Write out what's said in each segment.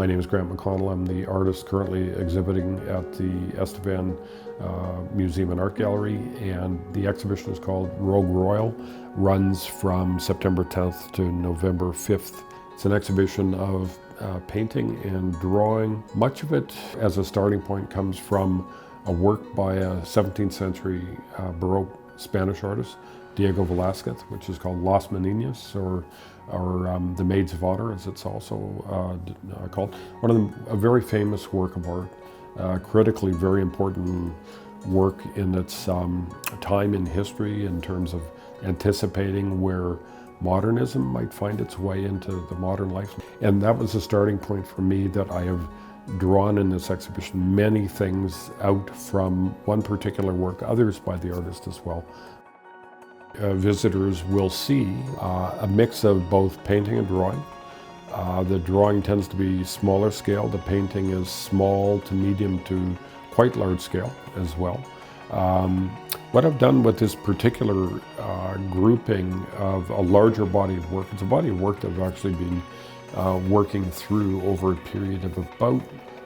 My name is McConnell. I'm the artist currently exhibiting at the Estevan Museum and Art Gallery, and the exhibition is called Rogue Royal, runs from September 10th to November 5th. It's an exhibition of painting and drawing. Much of it, as a starting point, comes from a work by a 17th century Baroque Spanish artist, Diego Velázquez, which is called Las Meninas, or the Maids of Honor, as it's also called. One of them, a very famous work of art, critically very important work in its time in history in terms of anticipating where modernism might find its way into the modern life. And that was a starting point for me, that I have drawn in this exhibition many things out from one particular work, others by the artist as well. Visitors will see a mix of both painting and drawing. The drawing tends to be smaller scale. The painting is small to medium to quite large scale as well. What I've done with this particular grouping of a larger body of work, it's a body of work that I've actually been working through over a period of about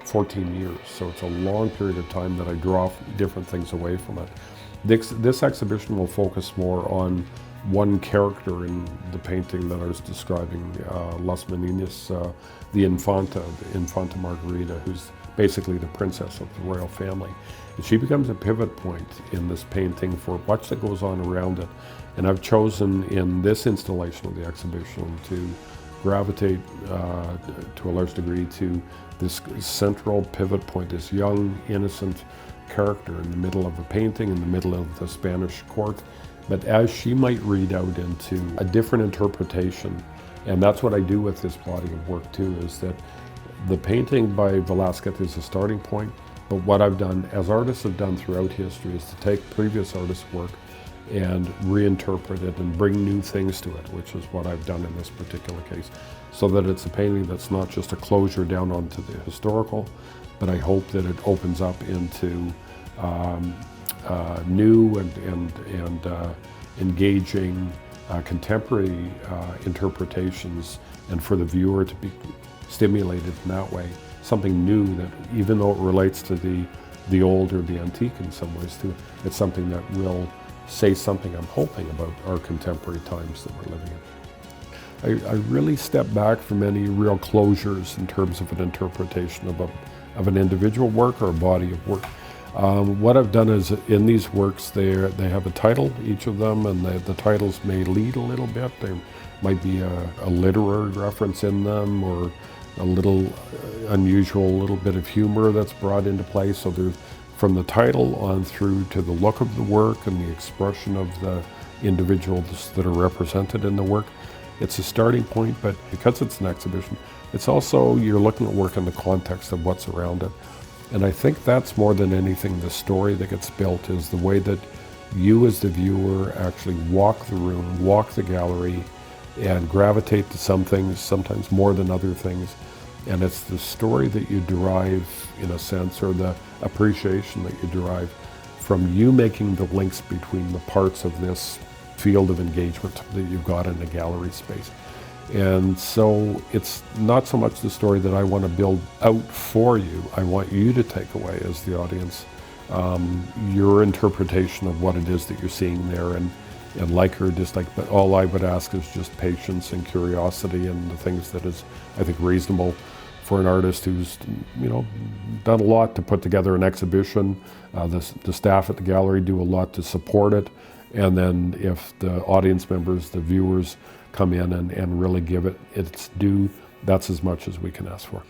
14 years. So it's a long period of time that I draw different things away from it. This exhibition will focus more on one character in the painting that I was describing, Las Meninas, the Infanta Margarita, who's basically the princess of the royal family. And she becomes a pivot point in this painting for much that goes on around it. And I've chosen in this installation of the exhibition to gravitate to a large degree to this central pivot point, this young, innocent character in the middle of a painting, in the middle of the Spanish court. But as she might read out into a different interpretation, and that's what I do with this body of work too, is that the painting by Velázquez is a starting point, but what I've done, as artists have done throughout history, is to take previous artists' work and reinterpret it and bring new things to it, which is what I've done in this particular case, so that it's a painting that's not just a closure down onto the historical, but I hope that it opens up into new and engaging contemporary interpretations, and for the viewer to be stimulated in that way. Something new that, even though it relates to the old or the antique in some ways too, it's something that will say something, I'm hoping, about our contemporary times that we're living in. I really step back from any real closures in terms of an interpretation of an individual work or a body of work. What I've done is, in these works, they have a title, each of them, and the titles may lead a little bit. There might be a literary reference in them, or a little unusual little bit of humor that's brought into play. So there's, from the title on through to the look of the work and the expression of the individuals that are represented in the work, it's a starting point, but because it's an exhibition, it's also, you're looking at work in the context of what's around it. And I think that's more than anything the story that gets built, is the way that you as the viewer actually walk the room, walk the gallery, and gravitate to some things, sometimes more than other things. And it's the story that you derive, in a sense, or the appreciation that you derive from you making the links between the parts of this field of engagement that you've got in the gallery space. And so it's not so much the story that I want to build out for you. I want you to take away, as the audience, your interpretation of what it is that you're seeing there, and like or dislike. But all I would ask is just patience and curiosity, and the things that is, I think, reasonable for an artist who's, done a lot to put together an exhibition. The staff at the gallery do a lot to support it. And then if the audience members, the viewers, come in and really give it its due, that's as much as we can ask for.